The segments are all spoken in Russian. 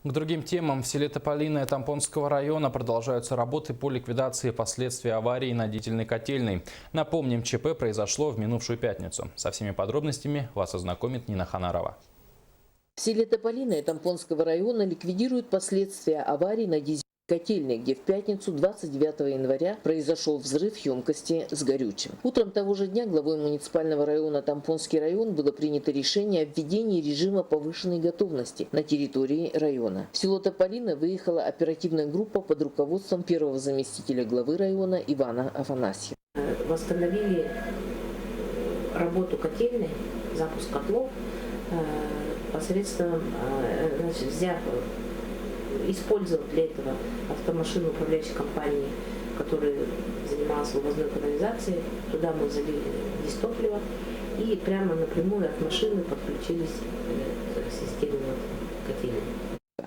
К другим темам. В селе Тополиное Тампонского района продолжаются работы по ликвидации последствий аварии на дизельной котельной. Напомним, ЧП произошло в минувшую пятницу. Со всеми подробностями вас ознакомит Нина Ханарова. В селе Тополиное Тампонского района ликвидируют последствия аварии на дизельной котельной, где в пятницу 29 января произошел взрыв емкости с горючим. Утром того же дня главой муниципального района Тампонский район было принято решение о введении режима повышенной готовности на территории района. В село Тополиное выехала оперативная группа под руководством первого заместителя главы района Ивана Афанасьева. Восстановили работу котельной, запуск котлов посредством, использовав для этого автомашину управляющей компании, которая занималась вывозной канализацией. Туда мы залили дистопливо и прямо напрямую от машины подключились к системе котельной.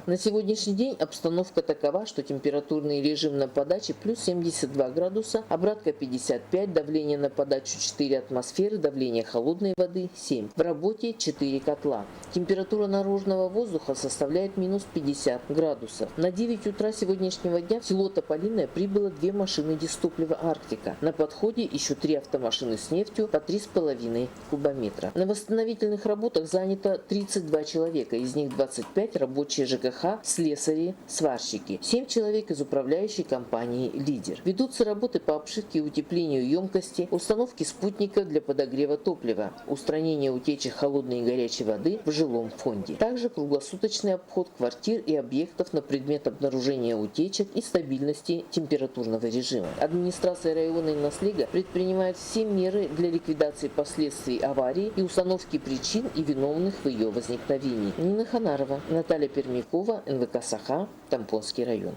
На сегодняшний день обстановка такова, что температурный режим на подаче плюс 72 градуса, обратка 55, давление на подачу 4 атмосферы, давление холодной воды 7. В работе 4 котла. Температура наружного воздуха составляет минус 50 градусов. На 9 утра сегодняшнего дня в село Тополиное прибыло 2 машины дистоплива «Арктика». На подходе еще 3 автомашины с нефтью по 3,5 кубометра. На восстановительных работах занято 32 человека, из них 25 рабочие ЖКХ, слесари, сварщики, 7 человек из управляющей компании «Лидер». Ведутся работы по обшивке и утеплению емкости, установке спутников для подогрева топлива, устранение утечек холодной и горячей воды в жилом фонде. Также круглосуточный обход квартир и объектов на предмет обнаружения утечек и стабильности температурного режима. Администрация района Иннослега предпринимает все меры для ликвидации последствий аварии и установки причин и виновных в ее возникновении. Нина Ханарова, Наталья Пермякова, НВК «Саха», Тампонский район.